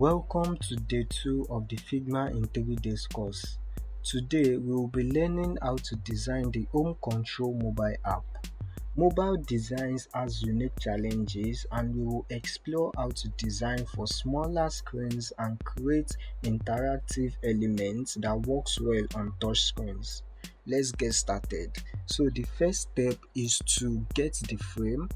Welcome to day 2 of the Figma in 3 days course. Today we will be learning how to design the home control mobile app. Mobile designs has unique challenges and we will explore how to design for smaller screens and create interactive elements that works well on touch screens. Let's get started. So the first step is to get the frame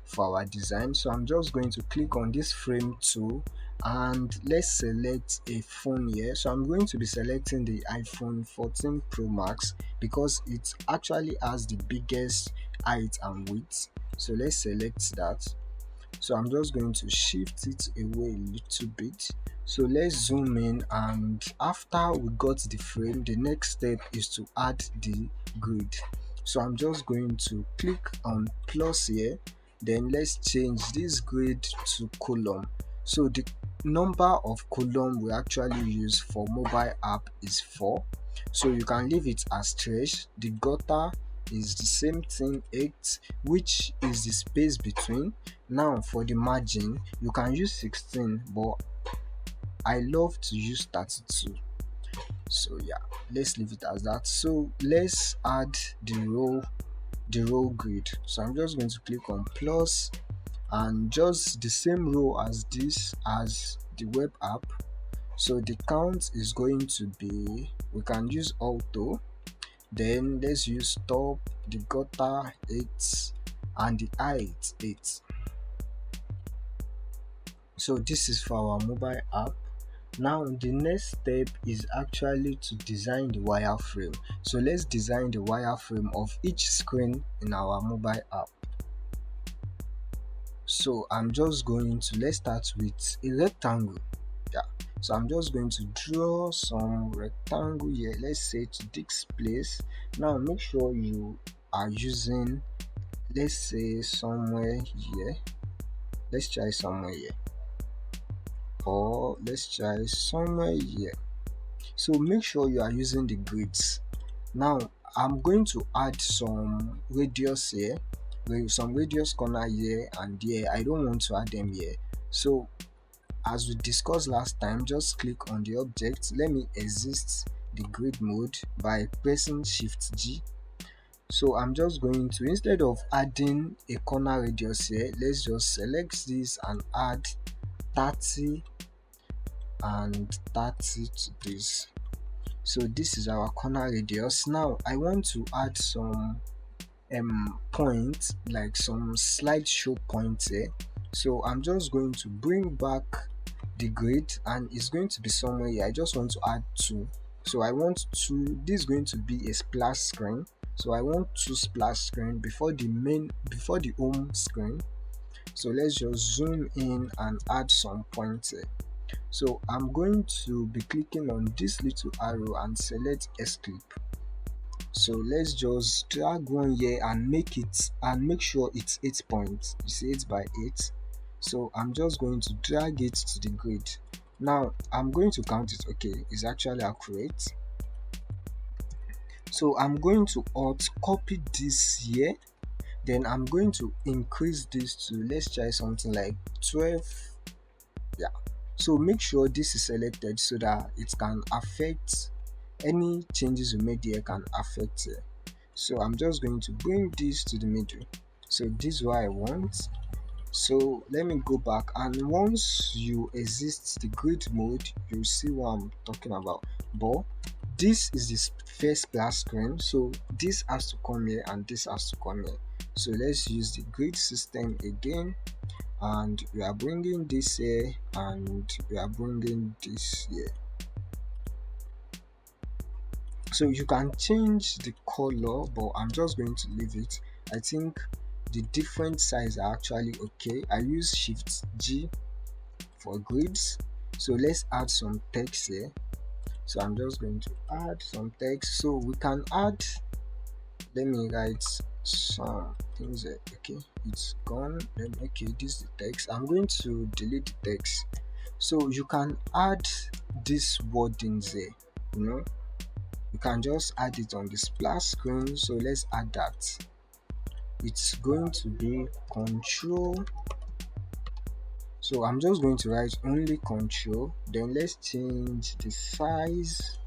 for our design. So I'm just going to click on this frame tool and let's select a phone here. So I'm going to be selecting the iPhone 14 Pro Max because it actually has the biggest height and width. So let's select that. So I'm just going to shift it away a little bit. So let's zoom in, and after we got the frame, the next step is to add the grid. So I'm just going to click on plus here, then let's change this grid to column. So the number of column we actually use for mobile app is 4. So you can leave it as stretch. The gutter is the same thing, 8, which is the space between. Now for the margin you can use 16, but I love to use 32. So yeah, let's leave it as that. So let's add the row grid. So I'm just going to click on plus and just the same row as this as the web app. So the count is going to be, we can use auto, then let's use top, the gutter 8 and the height 8. So this is for our mobile app. Now the next step is actually to design the wireframe. So let's design the wireframe of each screen in our mobile app. So I'm just going to, let's start with a rectangle. Yeah, so I'm just going to draw some rectangle here. Let's say to this place. Now make sure you are using, let's say somewhere here. Let's try somewhere here, or let's try somewhere here. So make sure you are using the grids. Now I'm going to add some radius here, some radius corner here and here. I don't want to add them here. So as we discussed last time, just click on the object. Let me exit the grid mode by pressing Shift G. So I'm just going to, instead of adding a corner radius here, let's just select this and add 30 and 30 to this. So this is our corner radius. Now I want to add some points, like some slideshow points here. So I'm just going to bring back the grid and it's going to be somewhere here. I just want to add 2. So I want to, this is going to be a splash screen. So I want 2 splash screen before the home screen. So let's just zoom in and add some points here. So I'm going to be clicking on this little arrow and select escape. So let's just drag one here and make sure it's 8 points. You see 8 by 8. So I'm just going to drag it to the grid. Now I'm going to count it. Okay, it's actually accurate. So I'm going to alt copy this here, then I'm going to increase this to, let's try something like 12. Yeah, so make sure this is selected so that it can affect any changes you made here, can affect it. So I'm just going to bring this to the middle. So this is what I want. So let me go back, and once you exit the grid mode, you'll see what I'm talking about. But this is the first splash screen, so this has to come here and this has to come here. So let's use the grid system again, and we are bringing this here and we are bringing this here. So you can change the color, but I'm just going to leave it. I think the different size are actually okay. I use Shift G for grids. So let's add some text here. So I'm just going to add some text. So we can add, let me write some things here. Okay, it's gone. Then okay, this is the text. I'm going to delete the text. So you can add these wordings here, you can just add it on the splash screen. So let's add that. It's going to be control. So I'm just going to write only control, then let's change the size.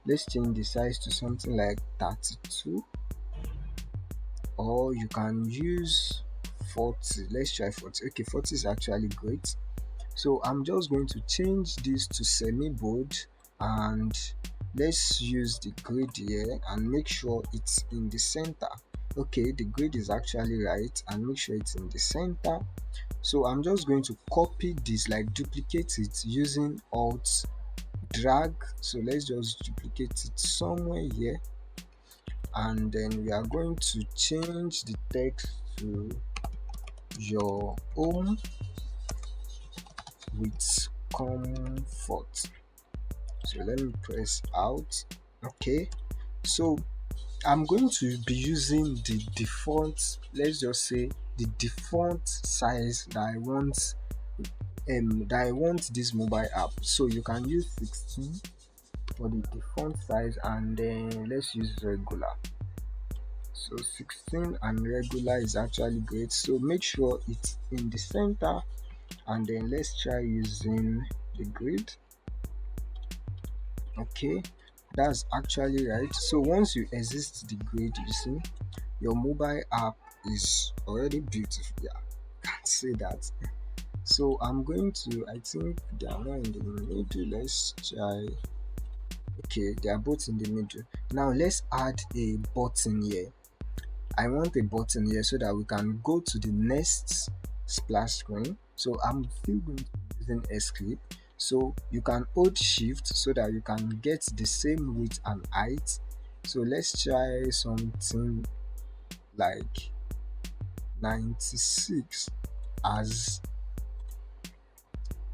Let's change the size to something like 32, or you can use 40. Let's try 40. Okay, 40 is actually great. So I'm just going to change this to semi bold, and let's use the grid here and make sure it's in the center. Okay, the grid is actually right, and make sure it's in the center. So I'm just going to copy this, like duplicate it using alt drag. So let's just duplicate it somewhere here, and then we are going to change the text to your home with comfort. So let me press out. Okay, so I'm going to be using the default, let's just say the default size that I want this mobile app. So you can use 16 for the default size, and then let's use regular. So 16 and regular is actually great. So make sure it's in the center, and then let's try using the grid. Okay, that's actually right. So once you exit the grid, you see your mobile app is already beautiful. Yeah, can't say that. So I'm going to, I think they are not in the middle. Let's try. Okay, they are both in the middle. Now let's add a button here. I want a button here so that we can go to the next splash screen. So I'm still going to be using escape. So you can hold shift so that you can get the same width and height. So let's try something like 96 as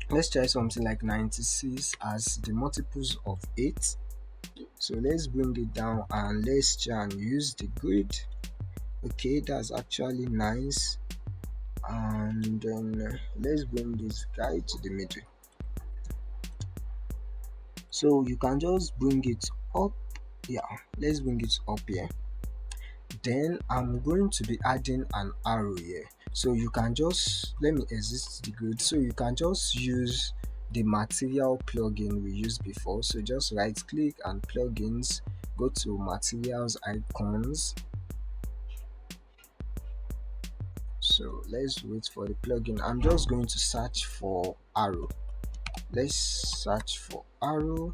let's try something like 96 as the multiples of 8. So let's bring it down and let's try and use the grid. Okay, that's actually nice. And then let's bring this guy to the middle. So you can just bring it up. Yeah, let's bring it up here. Then I'm going to be adding an arrow here. So you can just, let me exit the grid. So you can just use the material plugin we used before. So just right click and plugins, go to materials icons. So let's wait for the plugin. I'm just going to search for arrow. Let's search for arrow,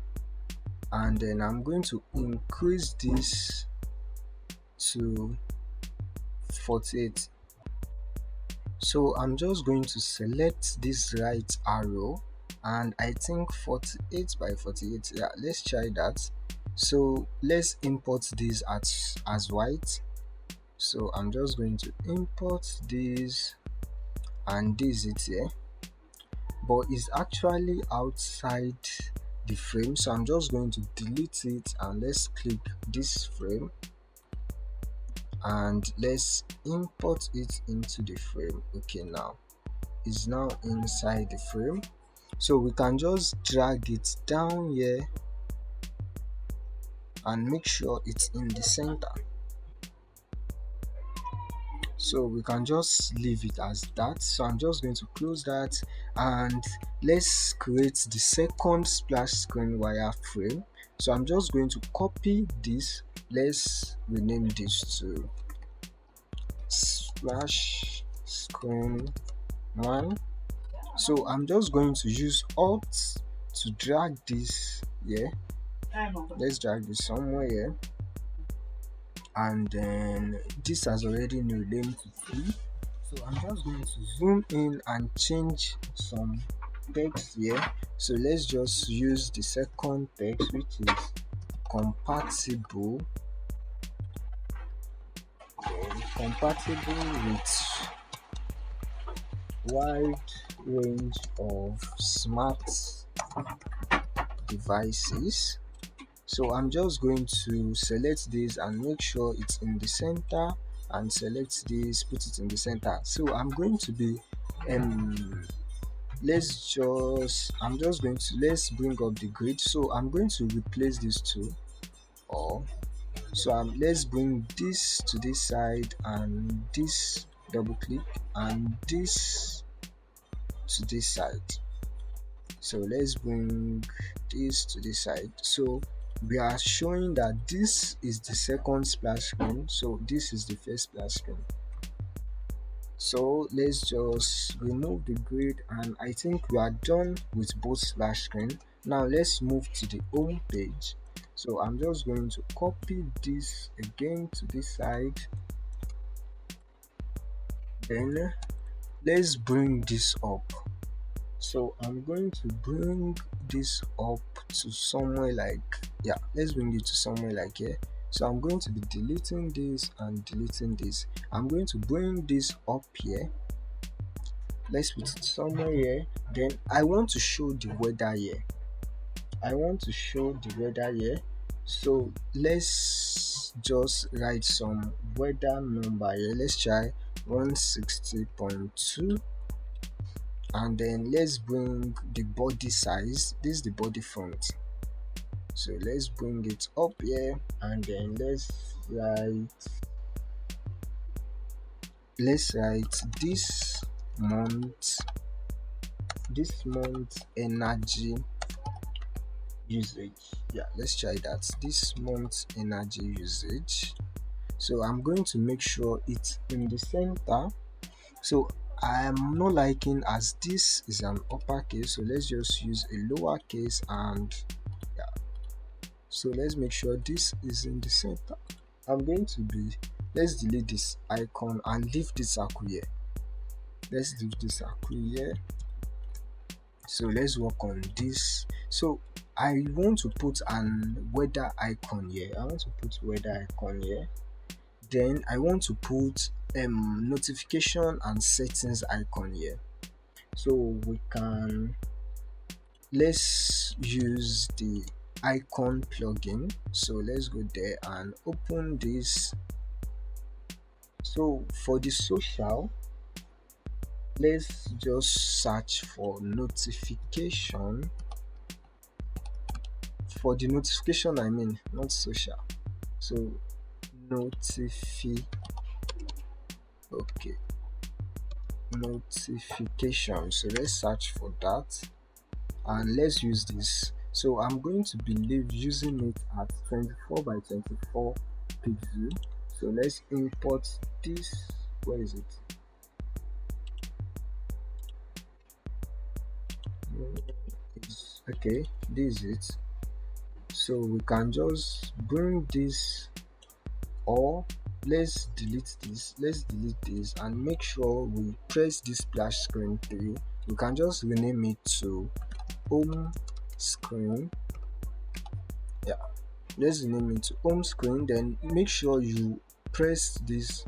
and then I'm going to increase this to 48. So I'm just going to select this right arrow, and I think 48 by 48. Yeah, let's try that. So let's import this as white. So I'm just going to import this, and this is it here, but it's actually outside the frame. So I'm just going to delete it, and let's click this frame and let's import it into the frame. Okay, now it's now inside the frame, so we can just drag it down here and make sure it's in the center. So we can just leave it as that. So I'm just going to close that, and let's create the second splash screen wireframe. So I'm just going to copy this. Let's rename this to splash screen 1. So I'm just going to use alt to drag this here. Let's drag this somewhere here, and then this has already been renamed to 3. So I'm just going to zoom in and change some text here. So let's just use the second text, which is compatible with wide range of smart devices. So I'm just going to select this and make sure it's in the center, and select this, put it in the center. So I'm going to be let's bring up the grid. So I'm going to replace these two, or so let's bring this to this side, and this double click, and this to this side. So let's bring this to this side. So we are showing that this is the second splash screen, so this is the first splash screen. So let's just remove the grid, and I think we are done with both splash screen. Now let's move to the home page. So I'm just going to copy this again to this side. Then let's bring this up. So I'm going to bring this up to somewhere like, yeah, let's bring it to somewhere like here. So I'm going to be deleting this and deleting this. I'm going to bring this up here. Let's put it somewhere here. Then I want to show the weather here. I want to show the weather here. So let's just write some weather number here. Let's try 160.2. And then let's bring the body size. This is the body font, so let's bring it up here, and then let's write this month energy usage. Yeah, let's try that. This month energy usage. So I'm going to make sure it's in the center. So I am not liking as this is an uppercase, so let's just use a lowercase, and yeah, so let's make sure this is in the center. I'm going to be, let's delete this icon and leave this circle here. Let's leave this circle here. So let's work on this. So I want to put an weather icon here. Then I want to put notification and settings icon here. So we can, let's use the icon plugin. So let's go there and open this. So for the social, let's just search for notification. For the notification, I mean, not social. So notification. So let's search for that, and let's use this. So I'm going to be using it at 24 by 24 pixel. So let's import this. Where is it? Okay, this is it. So we can just bring this, or let's delete this and make sure we press this splash screen 3. We can just rename it to home screen. Yeah, let's rename it to home screen. Then make sure you press this.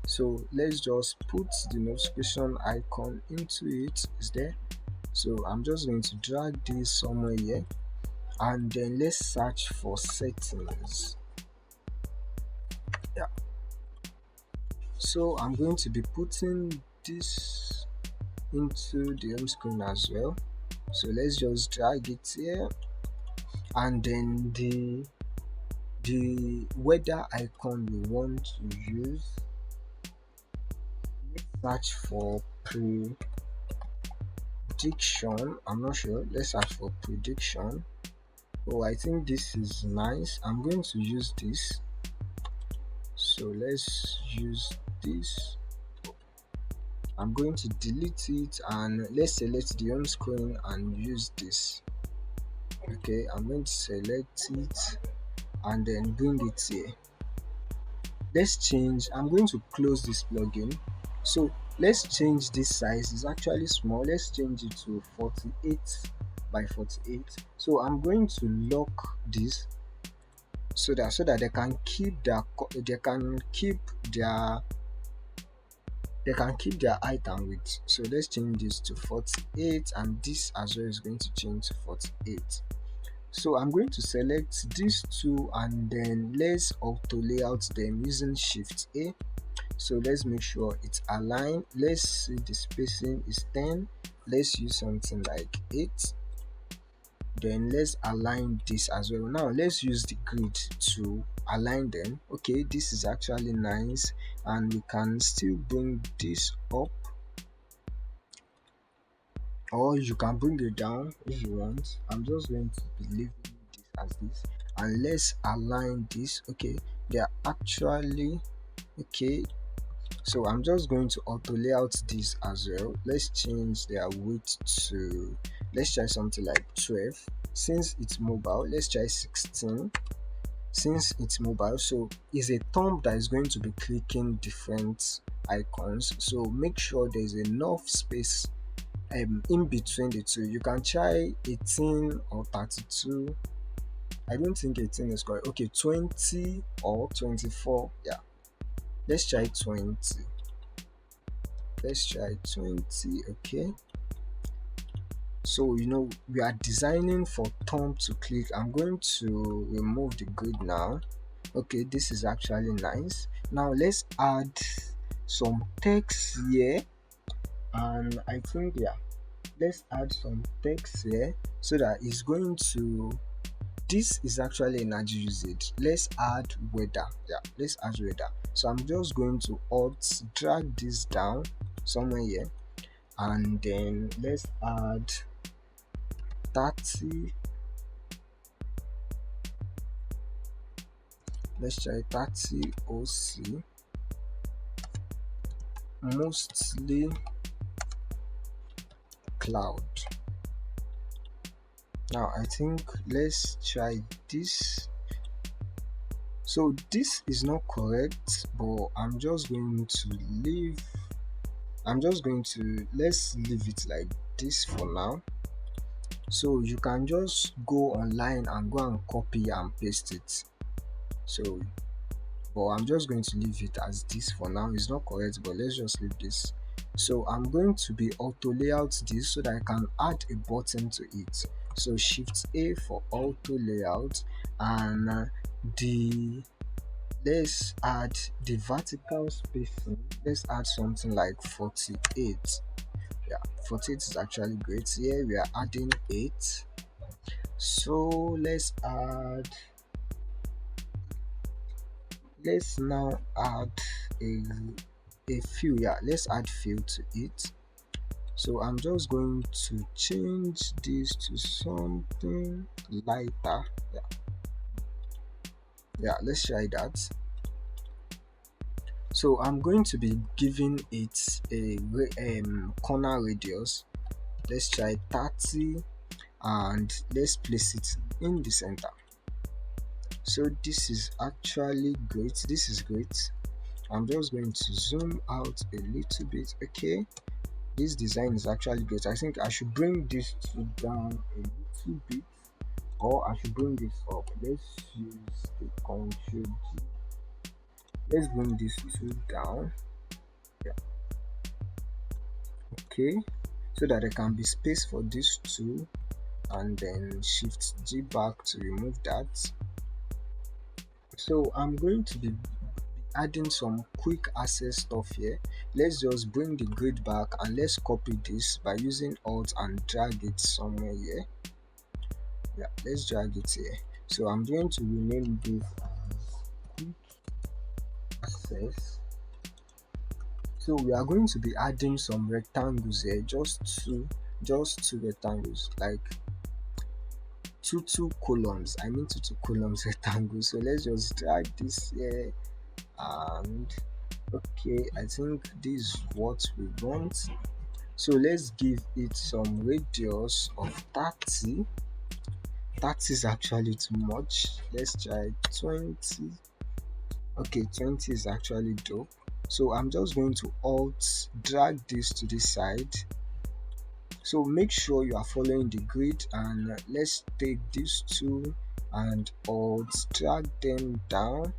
So let's just put the notification icon into it. Is there? So I'm just going to drag this somewhere here, and then let's search for settings. Yeah, so I'm going to be putting this into the home screen as well. So let's just drag it here, and then the weather icon we want to use, let's search for prediction. I'm not sure. Let's search for prediction. Oh, I think this is nice. I'm going to use this. So let's use this. I'm going to delete it, and let's select the home screen and use this. Okay, I'm going to select it and then bring it here. Let's change. I'm going to close this plugin. So let's change this size. It's actually small. Let's change it to 48 by 48. So I'm going to lock this so that they can keep their item width. So let's change this to 48, and this as well is going to change to 48. So I'm going to select these two, and then let's auto layout them using Shift A. So let's make sure it's aligned. Let's see the spacing is 10. Let's use something like 8. Then let's align this as well. Now let's use the grid to align them. Okay, this is actually nice, and we can still bring this up. or you can bring it down if you want. I'm just going to be leaving this as this, and let's align this. Okay, they are actually okay. So I'm just going to auto layout this as well. Let's change their width to, let's try something like 12. Since it's mobile, let's try 16. Since it's mobile, so it's a thumb that is going to be clicking different icons, so make sure there's enough space in between the two. You can try 18 or 32. I don't think 18 is correct. Okay, 20 or 24. Yeah, let's try 20. Let's try 20. Okay, so we are designing for thumb to click. I'm going to remove the grid now. Okay, this is actually nice. Now let's add some text here, and I think, yeah, let's add some text here so that it's going to, this is actually energy usage. Let's add weather. Yeah, let's add weather. So I'm just going to alt drag this down somewhere here, and then let's add 30. Let's try 30 OC, mostly cloud. Now I think let's try this. So this is not correct, but I'm just going to let's leave it like this for now. So you can just go online and go and copy and paste it. So, but I'm just going to leave it as this for now. It's not correct, but let's just leave this. So I'm going to be auto layout this so that I can add a button to it. So shift A for auto layout, and let's add the vertical spacing. Let's add something like 48. Yeah, 48 is actually great. Here we are adding 8. So let's now add a fill. Yeah, let's add fill to it. So I'm just going to change this to something lighter. Yeah, let's try that. So I'm going to be giving it a corner radius. Let's try 30, and let's place it in the center. So this is actually great. This is great. I'm just going to zoom out a little bit. Okay, this design is actually great. I think I should bring this down a little bit, or I should bring this up. Let's use the control G. Let's bring this two down. Yeah. Okay, so that there can be space for these two, and then shift G back to remove that. So I'm going to be adding some quick access stuff here. Let's just bring the grid back, and let's copy this by using alt and drag it somewhere here. Yeah, let's drag it here. So I'm going to rename this as quick access. So we are going to be adding some rectangles here, just two rectangles, like two columns. I mean two columns rectangles. So let's just drag this here, and okay, I think this is what we want. So let's give it some radius of 30. 30 is actually too much. Let's try 20. Okay, 20 is actually dope. So I'm just going to alt drag this to the side. So make sure you are following the grid, and let's take these two and alt drag them down.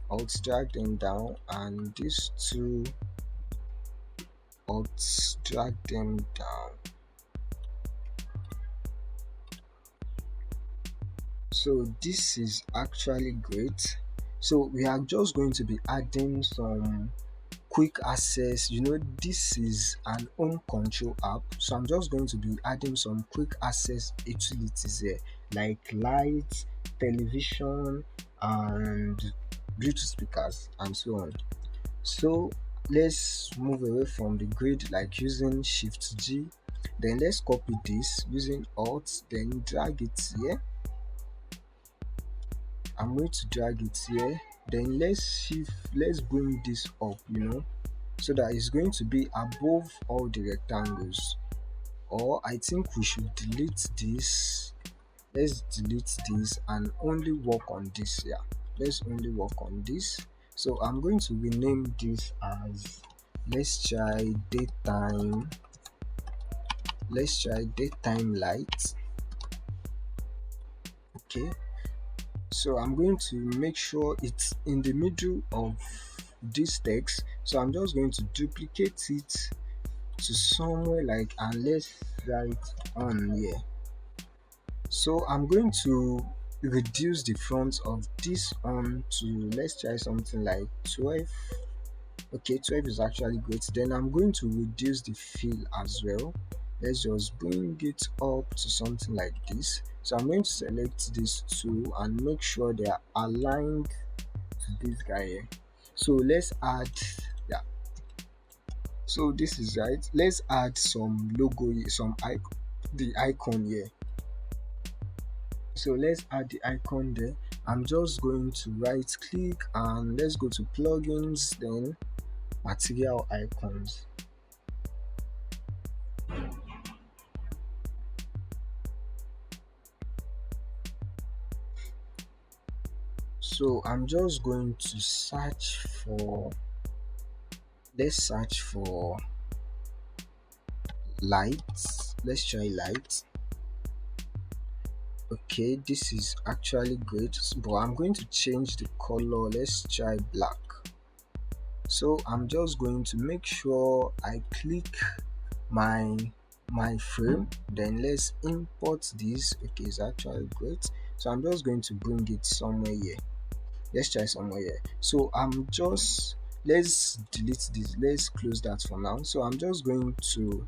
Alt drag them down, and these two alt drag them down. So this is actually great. So we are just going to be adding some quick access. This is an home control app, so I'm just going to be adding some quick access utilities here, like lights, television, and Bluetooth speakers, and so on. So let's move away from the grid like using shift G. Then let's copy this using alt, then drag it here. I'm going to drag it here. Then let's bring this up, so that it's going to be above all the rectangles. Or I think we should delete this. Let's delete this and only work on this. Yeah, let's only work on this. So I'm going to rename this as, let's try daytime light. Okay, so I'm going to make sure it's in the middle of this text. So I'm just going to duplicate it to somewhere like, and let's write on here. So I'm going to reduce the font of this on to, let's try something like 12. Okay, 12 is actually great. Then I'm going to reduce the fill as well. Let's just bring it up to something like this. So I'm going to select these two and make sure they are aligned to this guy here. So let's add, yeah, so this is right. Let's add some logo, the icon here. So let's add the icon there. I'm just going to right click and let's go to plugins, then material icons. So I'm just going to search for, let's search for lights. Let's try light. Okay, this is actually great, but I'm going to change the color. Let's try black. So I'm just going to make sure I click my frame, then let's import this. Okay, it's actually great. So I'm just going to bring it somewhere here. Let's try somewhere here. So let's delete this, let's close that for now. So I'm just going to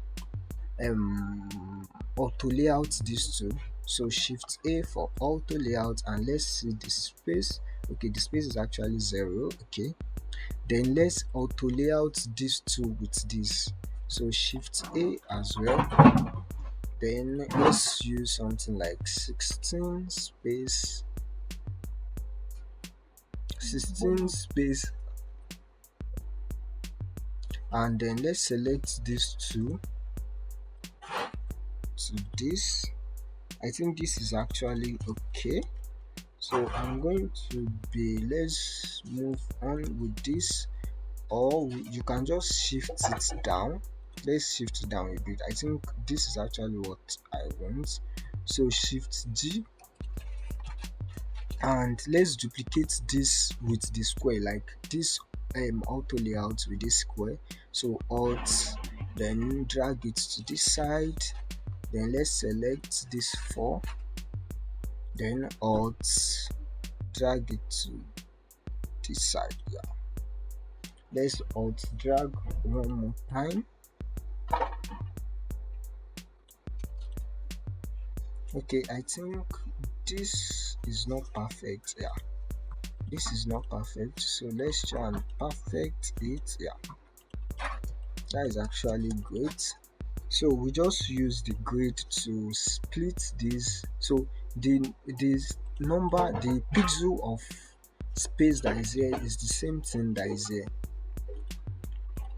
auto layout these two. So shift A for auto layout, and let's see the space. Okay, the space is actually 0. Okay, then let's auto layout these two with this. So shift A as well. Then let's use something like 16 space, and then let's select these two to this. I think this is actually okay. So I'm going to let's move on with this, or you can just shift it down. Let's shift it down a bit. I think this is actually what I want. So shift G, and let's duplicate this with the square, like this auto layout with this square. So alt, then drag it to this side, then let's select this 4, then alt, drag it to this side. Yeah, let's alt drag one more time. Okay, I think this is not perfect. Yeah, this is not perfect, so let's try and perfect it. Yeah, that is actually great. So we just use the grid to split this. So the pixel of space that is here is the same thing that is here,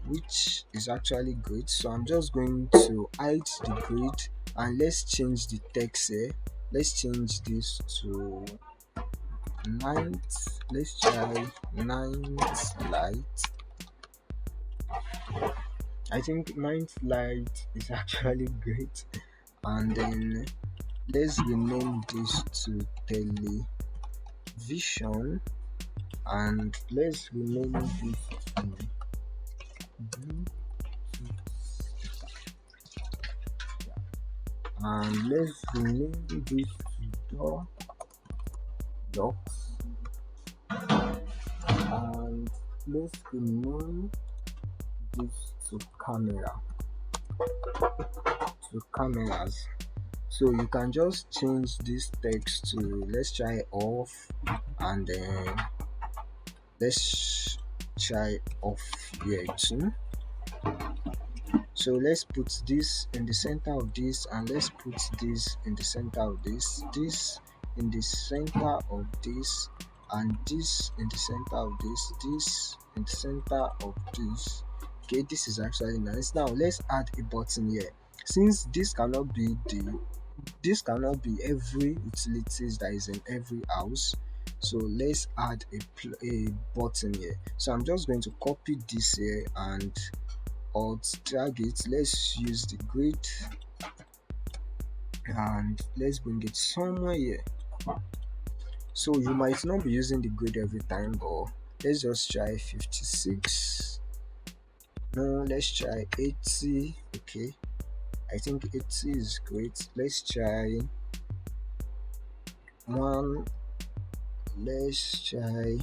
which is actually great. So I'm just going to hide the grid, and let's change the text here. Let's change this to ninth. Let's try ninth light. I think ninth light is actually great. And then let's rename this to television, and let's rename this to blue, and let's rename this to dogs, and let's rename this to cameras. So you can just change this text to, let's try off, and then let's try off here too. So let's put this in the center of this, and let's put this in the center of this in the center of this, and this in the center of this in the center of this. Okay, this is actually nice. Now let's add a button here. Since this cannot be every utilities that is in every house, so let's add a button here. So I'm just going to copy this here and alt drag it. Let's use the grid and let's bring it somewhere here. So you might not be using the grid every time, but let's just try 56. No, let's try 80. Okay, I think 80 is great. Let's try one. Let's try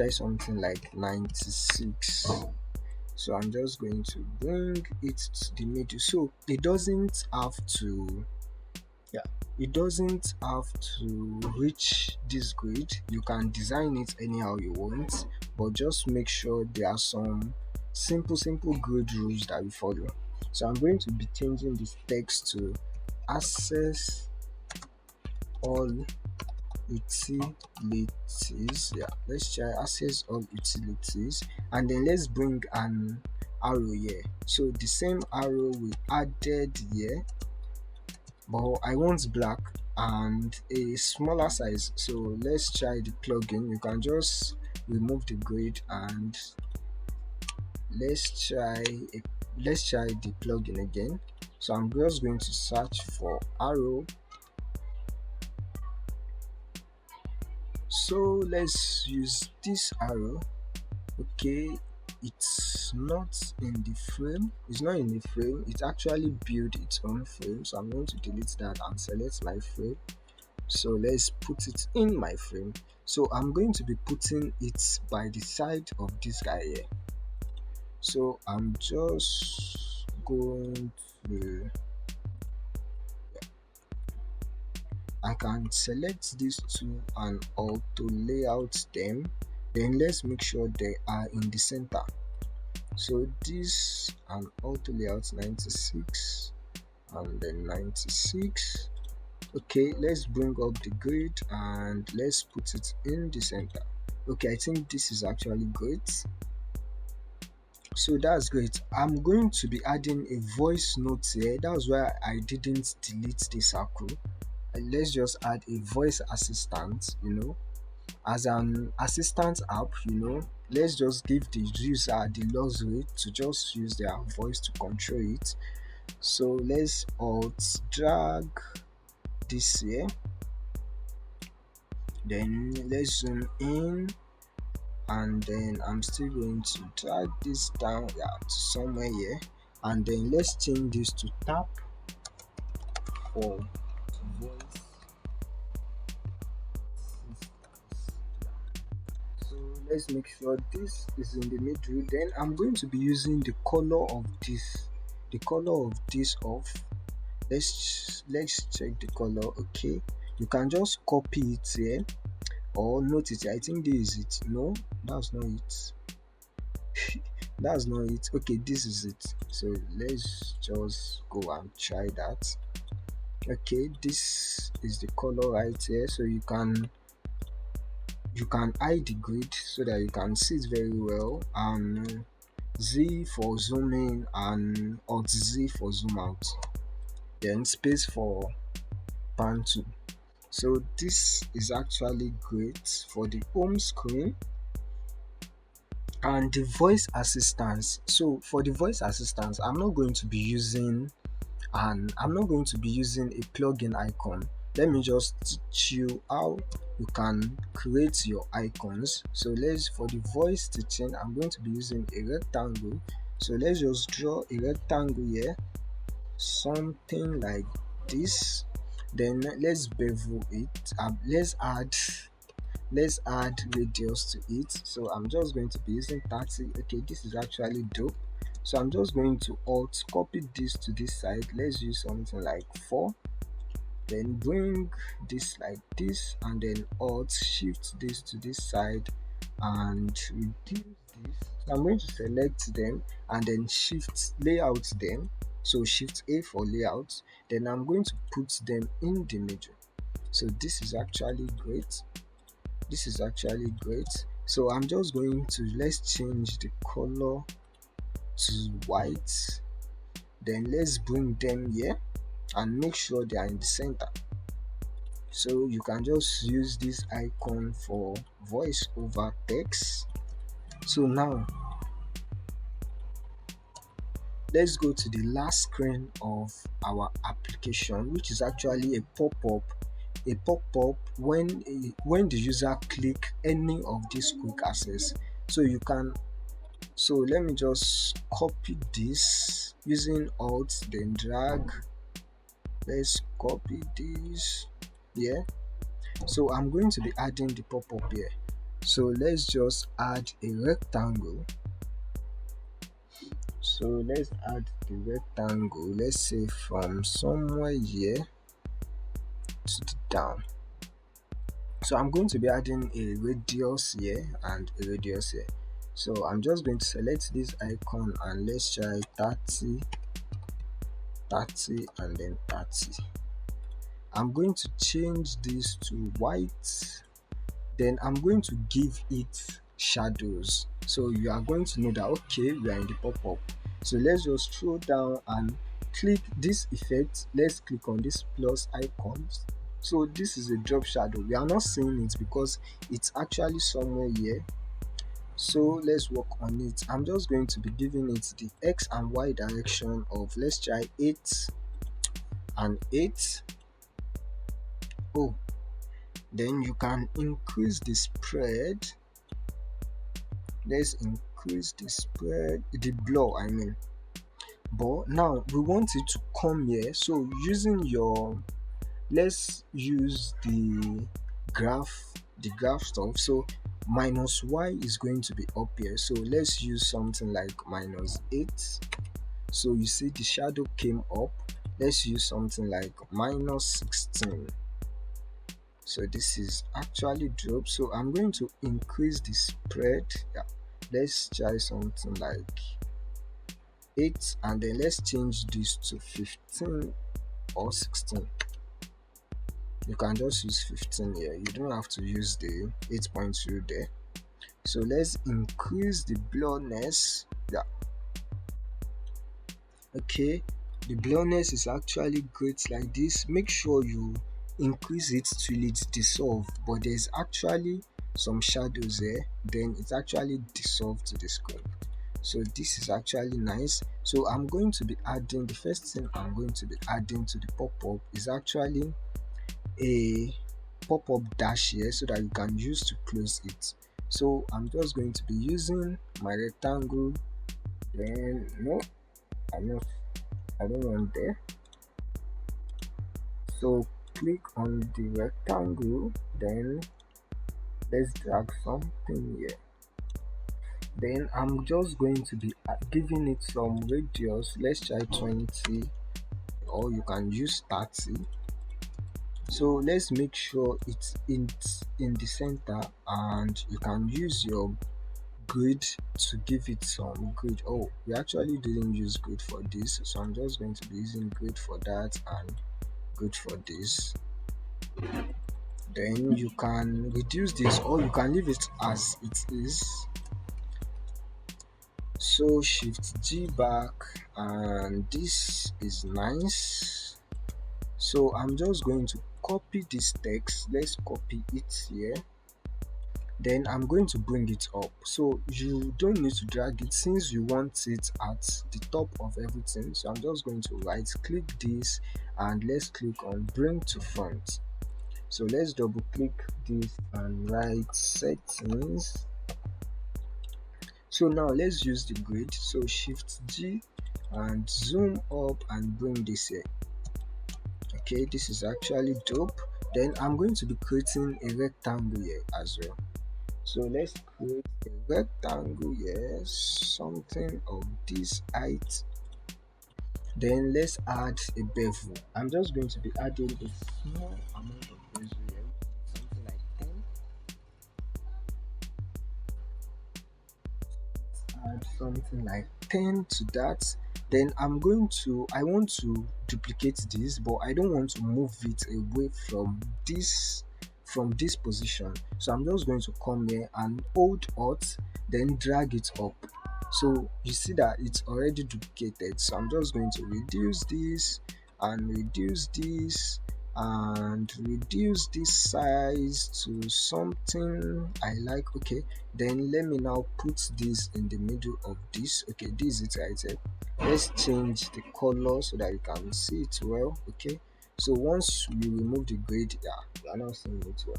something like 96. So I'm just going to bring it to the middle. So it doesn't have to, yeah, it doesn't have to reach this grid. You can design it anyhow you want, but just make sure there are some simple grid rules that we follow. So I'm going to be changing this text to access all utilities. Yeah, let's try access all utilities, and then let's bring an arrow here. So the same arrow we added here, but I want black and a smaller size. So let's try the plugin. You can just remove the grid and let's try the plugin again. So I'm just going to search for arrow. So let's use this arrow. Okay, it's not in the frame. It's not in the frame. It actually built its own frame. So I'm going to delete that and select my frame. So let's put it in my frame. So I'm going to be putting it by the side of this guy here. So I'm just going to, I can select these two and auto layout them. Then let's make sure they are in the center. So this and auto layout 96 and then 96. Okay, let's bring up the grid and let's put it in the center. Okay, I think this is actually great. So that's great. I'm going to be adding a voice note here. That's why I didn't delete the circle. Let's just add a voice assistant, as an assistant app. Let's just give the user the luxury to just use their voice to control it. So let's alt drag this here, then let's zoom in, and then I'm still going to drag this down, to somewhere here, and then let's change this to tap for voice. So let's make sure this is in the middle. Then I'm going to be using the color of this off. Let's check the color. Okay, you can just copy it here or note it. I think this is it. No, that's not it. That's not it. Okay, this is it. So let's just go and try that. Okay, this is the color right here. So you can hide the grid so that you can see it very well, and Z for zoom in and Alt Z for zoom out, then space for pan to. So this is actually great for the home screen. And the voice assistance. So for the voice assistance, I'm not going to be using a plugin icon. Let me just teach you how you can create your icons. So for the voice teaching, I'm going to be using a rectangle. So let's just draw a rectangle here, something like this. Then let's bevel it. Let's add radius to it. So I'm just going to be using 30. Okay, this is actually dope. So I'm just going to alt copy this to this side. Let's use something like 4. Then bring this like this, and then alt shift this to this side and reduce this. So I'm going to select them and then shift layout them. So shift A for layout. Then I'm going to put them in the middle. So this is actually great. This is actually great. So I'm just going to, let's change the color to white. Then let's bring them here and make sure they are in the center. So you can just use this icon for voice over text. So now let's go to the last screen of our application, which is actually a pop-up. A pop-up when the user click any of these quick access. So you can, so let me just copy this using alt then drag. Let's copy this here. So I'm going to be adding the pop-up here. So let's just add a rectangle. So let's add the rectangle, let's say from somewhere here to the down. So I'm going to be adding a radius here and a radius here. So I'm just going to select this icon and let's try 30, 30 and then 30. I'm going to change this to white. Then I'm going to give it shadows. So you are going to know that okay, we are in the pop-up. So let's just scroll down and click this effect. Let's click on this plus icons. So this is a drop shadow. We are not seeing it because it's actually somewhere here. So let's work on it. I'm just going to be giving it the x and y direction of, let's try 8 and 8. Oh, then you can increase the spread. Let's increase the spread, the blur I mean. But now we want it to come here. So using your, let's use the graph stuff. So minus y is going to be up here. So let's use something like -8. So you see the shadow came up. Let's use something like -16. So this is actually drop. So I'm going to increase the spread. Yeah, let's try something like 8 and then let's change this to 15 or 16. You can just use 15 here, you don't have to use the 8.2 there. So let's increase the blurriness. Yeah, okay, the blurriness is actually great like this. Make sure you increase it till it dissolve, but there's actually some shadows there, then it's actually dissolved to the screen. So this is actually nice. So I'm going to be adding, the first thing I'm going to be adding to the pop-up is actually a pop-up dash here so that you can use to close it. So I'm just going to be using my rectangle. Then no, I don't want there. So click on the rectangle, then let's drag something here. Then I'm just going to be giving it some radius. Let's try 20 or you can use 30. So let's make sure it's in the center, and you can use your grid to give it some grid. Oh, we actually didn't use grid for this, so I'm just going to be using grid for that and grid for this. Then you can reduce this or you can leave it as it is. So shift G back, and this is nice. So I'm just going to copy this text. Let's copy it here. Then I'm going to bring it up. So you don't need to drag it since you want it at the top of everything. So I'm just going to right click this and let's click on bring to front. So let's double click this and write settings. So now let's use the grid. So shift G and zoom up and bring this here. Okay, this is actually dope. Then I'm going to be creating a rectangle here as well. So let's create a rectangle here, something of this height. Then let's add a bevel. I'm just going to be adding a small amount of bevel here, something like 10. add something like 10 to that. Then I want to duplicate this, but I don't want to move it away from this position. So I'm just going to come here and hold Alt, then drag it up. So you see that it's already duplicated. So I'm just going to reduce this and reduce this and reduce this size to something I like. Okay, then let me now put this in the middle of this. Okay, this is it right here. Let's change the color so that you can see it well. Okay, so once you remove the grid, yeah, you are now seeing it well.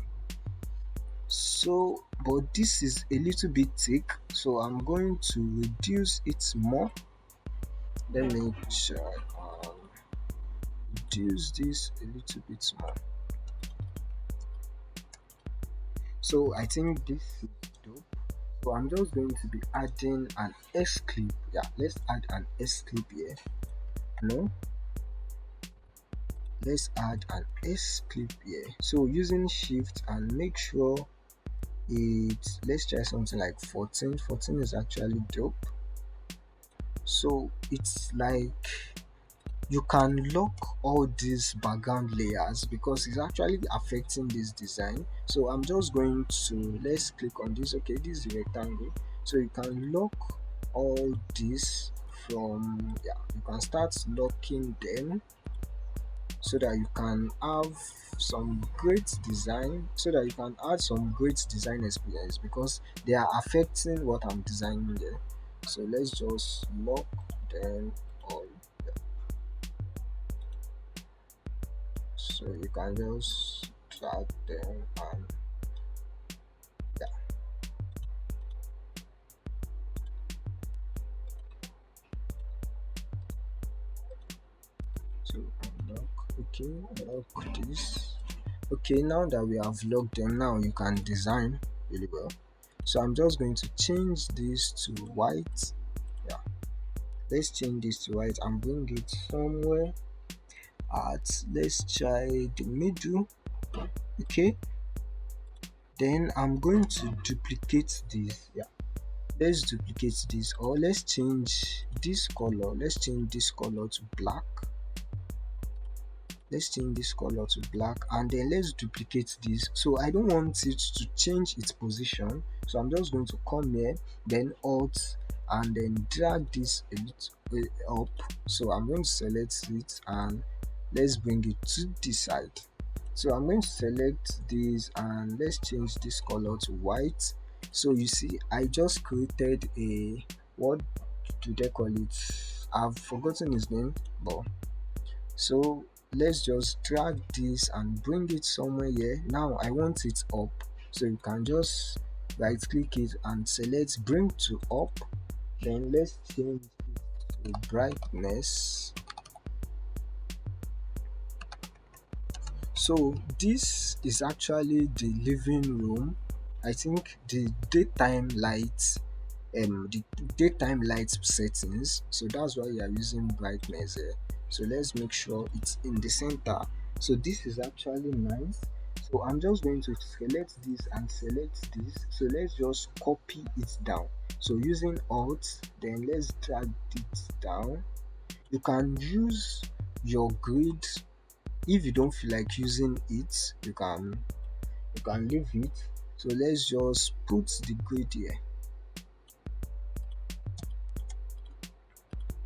So but this is a little bit thick, so I'm going to reduce it more. Let me try reduce this a little bit more. So I think this is dope. So I'm just going to be adding an S clip. Yeah, let's add an S clip here. No, let's add an S clip here. So using shift and make sure let's try something like 14. 14 is actually dope. So it's like you can lock all these background layers because it's actually affecting this design. So I'm just going to, let's click on this. Okay, this is the rectangle, so you can lock all this from, yeah, you can start locking them so that you can have some great design, so that you can add some great design experience because they are affecting what I'm designing there. So let's just lock them all. So you can just drag them and yeah. So unlock, okay, unlock this. Okay, now that we have locked them, now you can design really well. So I'm just going to change this to white. Yeah, let's change this to white and bring it somewhere at, let's try the middle. Okay, then I'm going to duplicate this. Yeah, let's duplicate this, or let's change this color. Let's change this color to black. Let's change this color to black, and then let's duplicate this. So I don't want it to change its position, so I'm just going to come here, then Alt, and then drag this a bit up. So I'm going to select it and let's bring it to this side. So I'm going to select this and let's change this color to white. So you see, I just created a, what do they call it? I've forgotten his name, but so let's just drag this and bring it somewhere here. Now I want it up, so you can just right click it and select bring to up. Then let's change it to brightness. So this is actually the living room. I think the daytime lights settings, so that's why we are using brightness here. So let's make sure it's in the center. So this is actually nice. So I'm just going to select this and select this. So let's just copy it down. So using Alt, then let's drag it down. You can use your grid. If you don't feel like using it, you can leave it. So let's just put the grid here.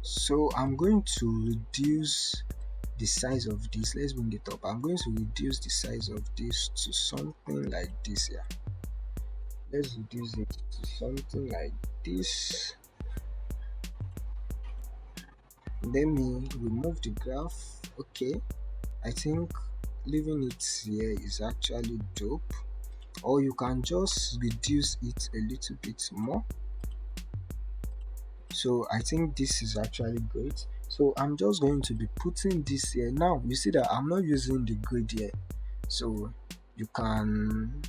So I'm going to reduce the size of this. Let's bring it up. I'm going to reduce the size of this to something like this here. Let's reduce it to something like this. Let me remove the graph. Okay, I think leaving it here is actually dope, or you can just reduce it a little bit more. So I think this is actually great. So I'm just going to be putting this here. Now you see that I'm not using the grid here, so you can,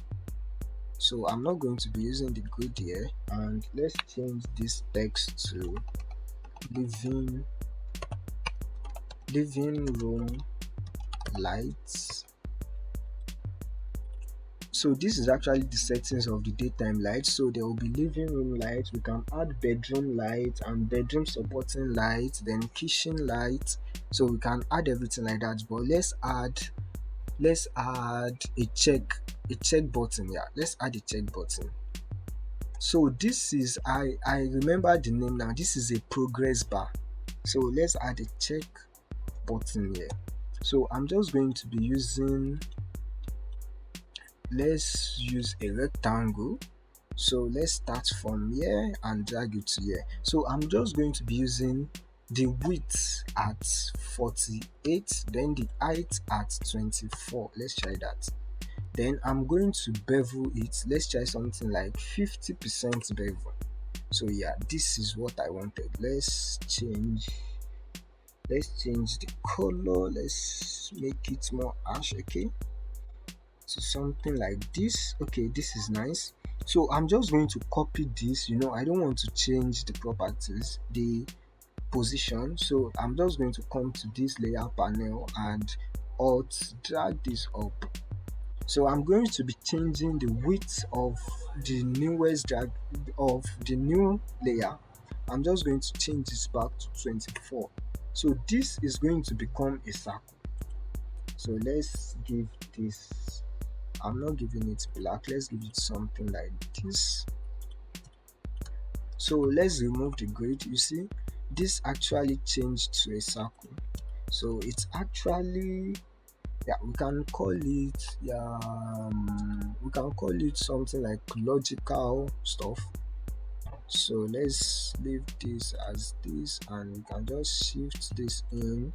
so I'm not going to be using the grid here. And let's change this text to living room lights. So this is actually the settings of the daytime light. So there will be living room light, we can add bedroom light and bedroom supporting light, then kitchen light. So we can add everything like that, but let's add a check button. Yeah, let's add a check button. So this is, I remember the name now, this is a progress bar. So let's add a check button here. So I'm just going to be using, let's use a rectangle. So let's start from here and drag it to here. So I'm just going to be using the width at 48, then the height at 24. Let's try that. Then I'm going to bevel it. Let's try something like 50% bevel. So yeah, this is what I wanted. Let's change the color. Let's make it more ash. Okay, so something like this. Okay, this is nice. So I'm just going to copy this. I don't want to change the properties, the position. So I'm just going to come to this layer panel and alt drag this up. So I'm going to be changing the width of the newest drag of the new layer. I'm just going to change this back to 24. So this is going to become a circle. So let's give this, I'm not giving it black, let's give it something like this. So let's remove the grid. You see, this actually changed to a circle. So it's actually, yeah, we can call it something like logical stuff. So let's leave this as this and we can just shift this in.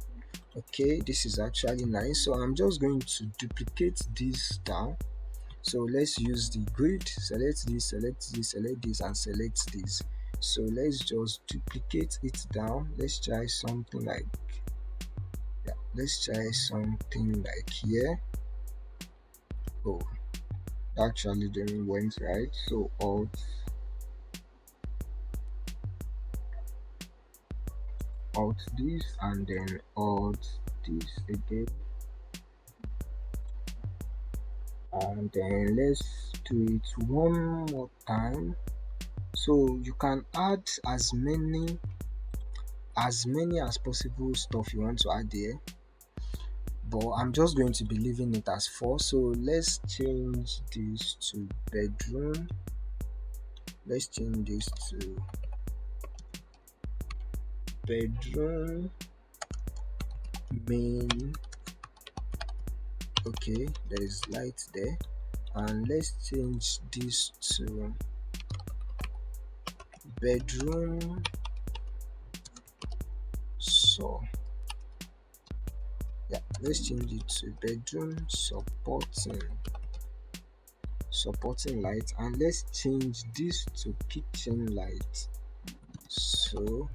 Okay, this is actually nice. So I'm just going to duplicate this down. So let's use the grid, select this, select this, select this, and select this. So let's just duplicate it down. Let's try something like, yeah, let's try something like here. Oh, actually didn't went right. So alt this and then alt this again, and then let's do it one more time. So you can add as many as possible stuff you want to add there, but I'm just going to be leaving it as 4. So let's change this to bedroom. Let's change this to bedroom main. Okay, there is light there, and let's change this to bedroom. So yeah, let's change it to bedroom supporting light, and let's change this to kitchen light. So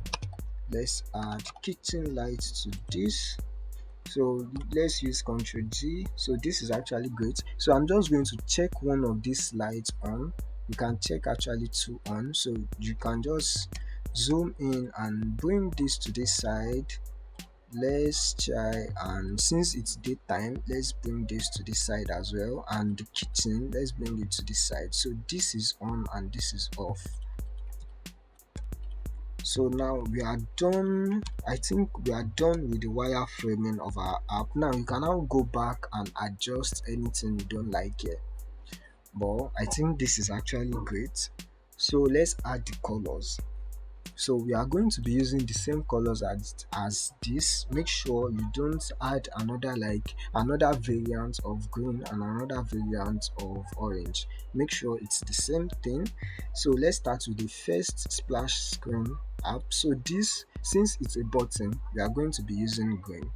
let's add kitchen light to this. So let's use Ctrl G. So this is actually great. So I'm just going to check one of these lights on. You can check actually 2 on. So you can just zoom in and bring this to this side. Let's try, and since it's daytime, let's bring this to this side as well, and the kitchen, let's bring it to this side. So this is on and this is off. So now we are done. I think we are done with the wireframing of our app. Now you can now go back and adjust anything you don't like here, but I think this is actually great. So let's add the colors. So we are going to be using the same colors as this. Make sure you don't add another variant of green and another variant of orange. Make sure it's the same thing. So let's start with the first splash screen app. So this, since it's a button, we are going to be using green.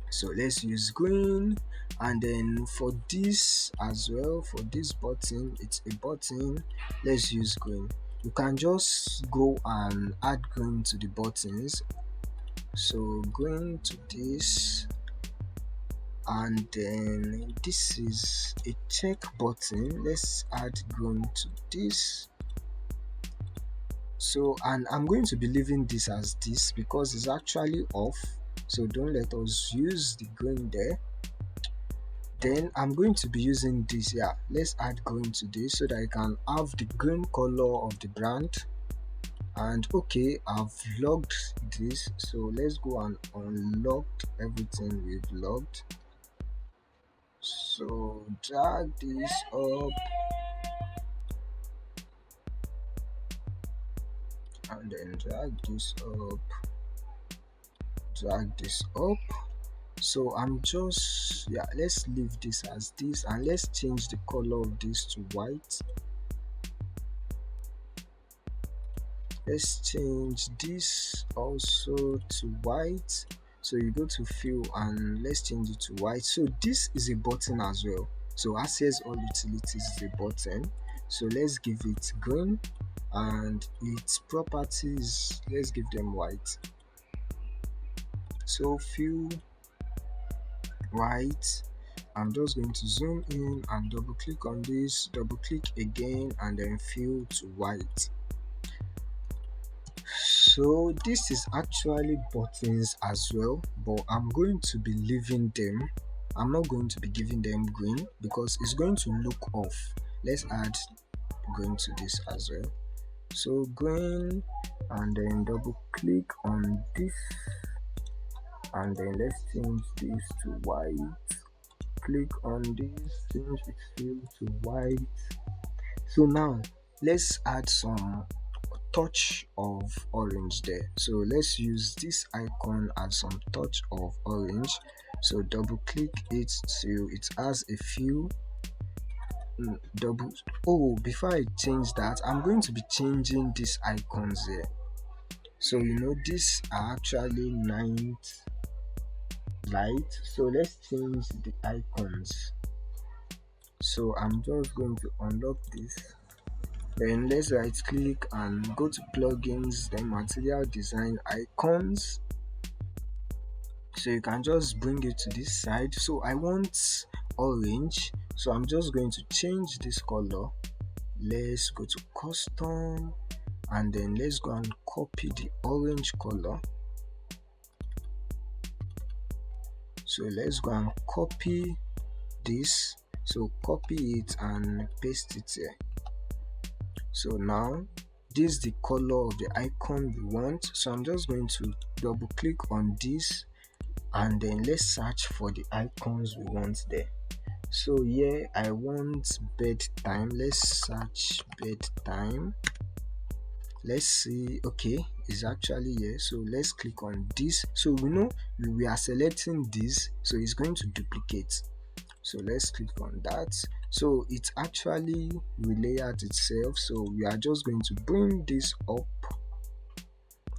So let's use green, and then for this as well, for this button, it's a button, let's use green. You can just go and add green to the buttons. So green to this, and then this is a check button, let's add green to this. So, and I'm going to be leaving this as this because it's actually off, so don't let us use the green there. Then I'm going to be using this. Yeah, let's add green to this so that I can have the green color of the brand. And okay, I've logged this, so let's go and unlock everything we've logged. So drag this up and then drag this up. So I'm just, yeah, let's leave this as this, and let's change the color of this to white. Let's change this also to white. So you go to fill and let's change it to white. So this is a button as well. So access all utilities is a button. So let's give it green, and its properties, let's give them white. So fill white. I'm just going to zoom in and double click on this, double click again, and then fill to white. So this is actually buttons as well, but I'm going to be leaving them. I'm not going to be giving them green because it's going to look off. Let's add green to this as well. So green, and then double click on this, and then let's change this to white. Click on this, change its fill to white. So now let's add some touch of orange there. So let's use this icon as some touch of orange. So double click it till it has a few before I change that, I'm going to be changing these icons here. So you know, these are actually night light, so let's change the icons. So I'm just going to unlock this, then let's right click and go to plugins, then material design icons. So you can just bring it to this side. So I want orange, so I'm just going to change this color. Let's go to custom, and then let's go and copy the orange color. So let's go and copy this. So copy it and paste it here. So now this is the color of the icon we want. So I'm just going to double click on this, and then let's search for the icons we want there. So here I want bedtime. Let's search bedtime. Let's see. Okay, it's actually here. So let's click on this. So we know we are selecting this, so it's going to duplicate. So let's click on that. So it actually relayered itself. So we are just going to bring this up.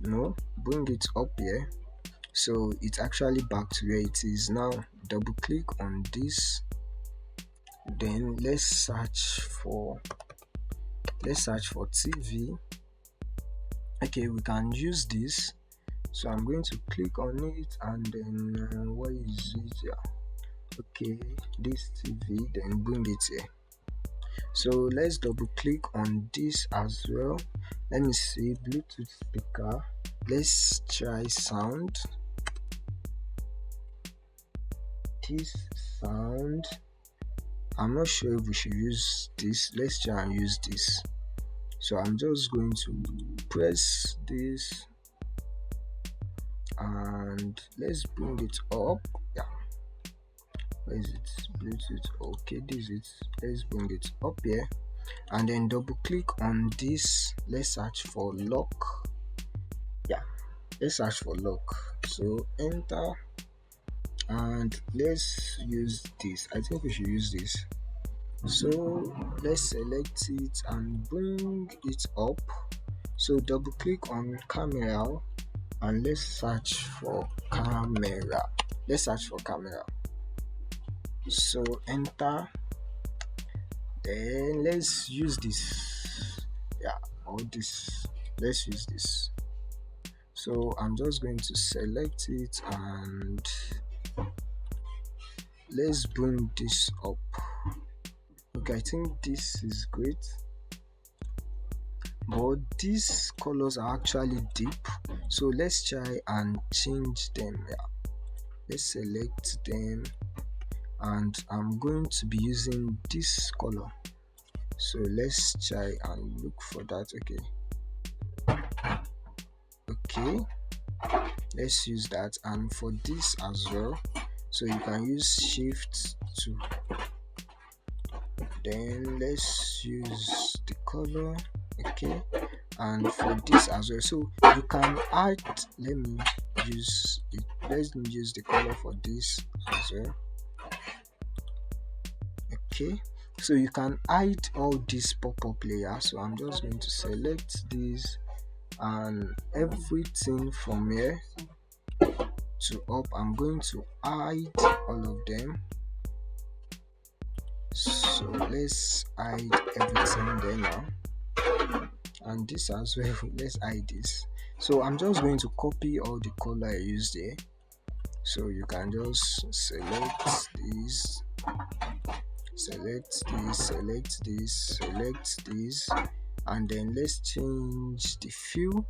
Bring it up here. So it's actually back to where it is now. Double click on this. Then let's search for TV. Okay, we can use this. So I'm going to click on it, and then what is it? Yeah. Okay, this TV, then bring it here. So let's double click on this as well. Let me see, Bluetooth speaker. Let's try sound. This sound, I'm not sure if we should use this. Let's try and use this. So I'm just going to press this, and let's bring it up. Yeah, where is it? Bluetooth. Okay, this is it. Let's bring it up here, and then double click on this. Let's search for lock. Yeah, let's search for lock. So enter, and let's use this. I think we should use this. So let's select it and bring it up. So double click on camera, and let's search for camera. So enter, then let's use this. Yeah, or this. Let's use this. So I'm just going to select it, and let's bring this up. Okay, I think this is great, but these colors are actually deep, so let's try and change them. Yeah, let's select them, and I'm going to be using this color. So let's try and look for that. Okay, let's use that. And for this as well, so you can use shift to, then let's use the color. Okay, and for this as well, so you can add, let me use it, let me use the color for this as well. Okay, so you can hide all these pop-up layers. So I'm just going to select this and everything from here to up. I'm going to hide all of them. So let's hide everything there now, and this as well. Let's hide this. So I'm just going to copy all the color I used there. So you can just select this, select this, select this, select this, and then let's change the fill.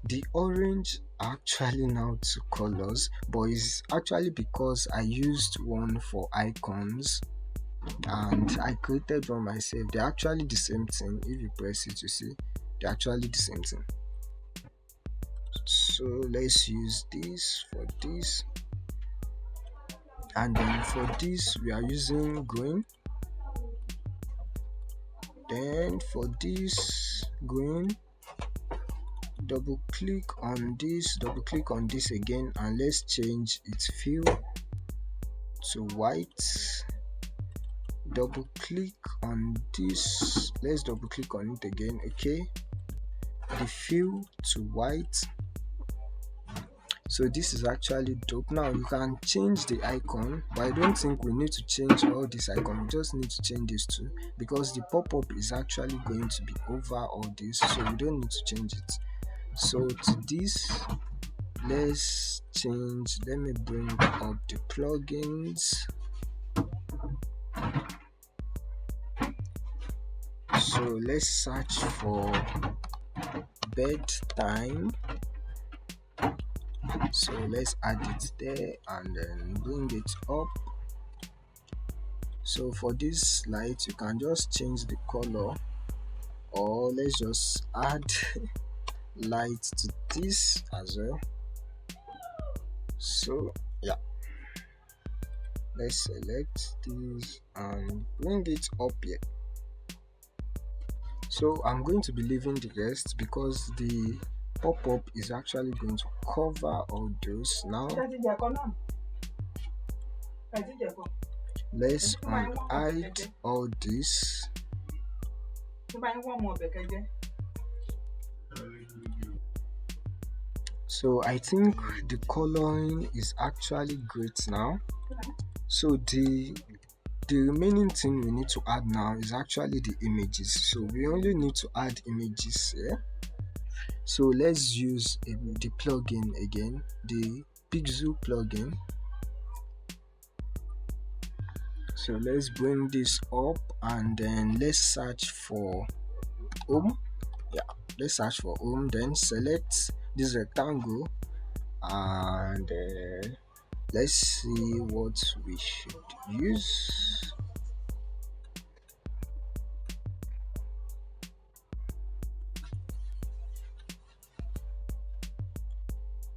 The orange actually now two colors, but it's actually because I used one for icons and I created one myself. They're actually the same thing. If you press it, you see they're actually the same thing. So let's use this for this, and then for this we are using green. Then for this green, double click on this again, and let's change its fill to white. Double click on this, let's double click on it again. Okay, the fill to white. So this is actually dope. Now you can change the icon, but I don't think we need to change all this icon. We just need to change this too, because the pop-up is actually going to be over all this, so we don't need to change it. So to this, let's change, let me bring up the plugins. So let's search for bedtime. So let's add it there and then bring it up. So for this light, you can just change the color, or let's just add light to this as well. So yeah, let's select this and bring it up here. So I'm going to be leaving the rest because the pop-up is actually going to cover all those. Now let's hide all this. So I think the coloring is actually great now. So the remaining thing we need to add now is actually the images. So we only need to add images here. So let's use the plugin again, the Pixel plugin. So let's bring this up and then let's search for home. Yeah, let's search for home, then select this rectangle and let's see what we should use.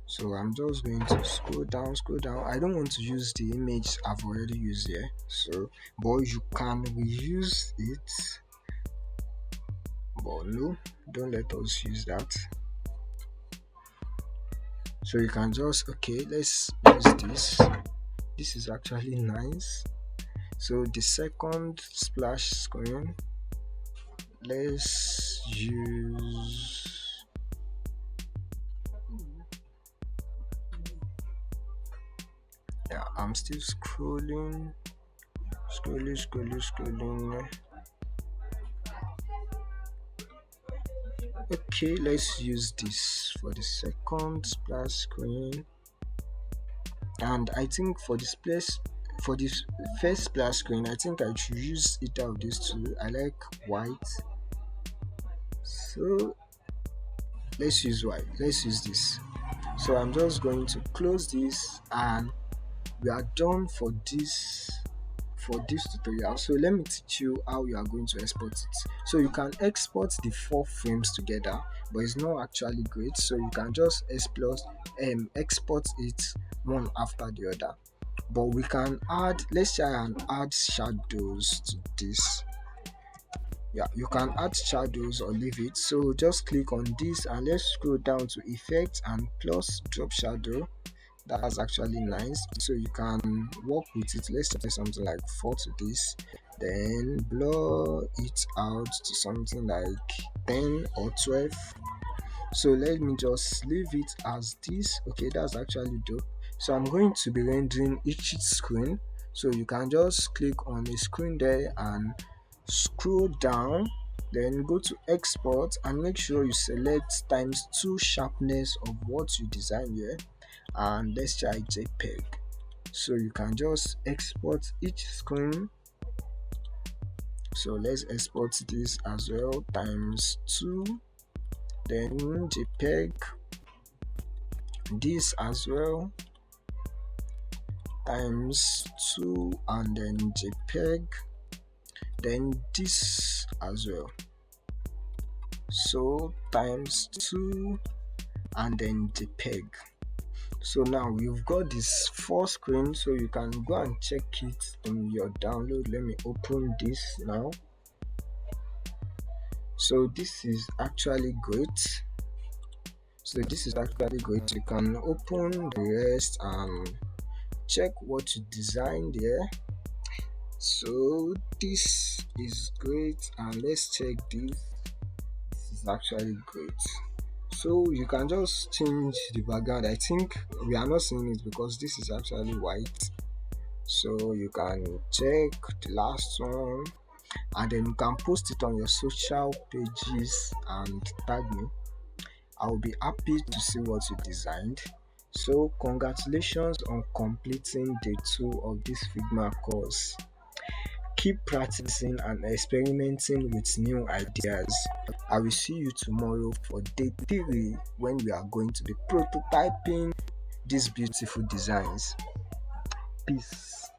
So I'm just going to scroll down. I don't want to use the image I've already used here, so but you can reuse it, but no, don't let us use that. So you can just, okay, let's use this is actually nice. So the second splash screen, let's use, yeah, I'm still scrolling. Okay, let's use this for the second splash screen, and I think for this place, for this first splash screen, I think I should use either of these two. I like white, so let's use white. Let's use this. So I'm just going to close this and we are done for this for this tutorial. So let me teach you how you are going to export it. So you can export the 4 frames together, but it's not actually great, so you can just export it one after the other. But we can add, let's try and add shadows to this. Yeah, you can add shadows or leave it. So just click on this and let's scroll down to effect and plus drop shadow. That's actually nice, so you can work with it. Let's try something like 4 to this, then blur it out to something like 10 or 12. So let me just leave it as this. Okay, that's actually dope. So I'm going to be rendering each screen, so you can just click on a screen there and scroll down, then go to export and make sure you select times 2 sharpness of what you design here, and let's try JPEG. So you can just export each screen. So let's export this as well, times 2, then JPEG, this as well, times 2, and then JPEG, then this as well, so times 2 and then JPEG. So now we've got this 4 screens, so you can go and check it in your download. Let me open this now. So this is actually great. You can open the rest and check what you designed there. So this is great, and let's check this. This is actually great. So you can just change the background. I think we are not seeing it because this is actually white. So you can check the last one, and then you can post it on your social pages and tag me. I'll be happy to see what you designed. So congratulations on completing day 2 of this Figma course. Keep practicing and experimenting with new ideas. I will see you tomorrow for day 3, when we are going to be prototyping these beautiful designs. Peace.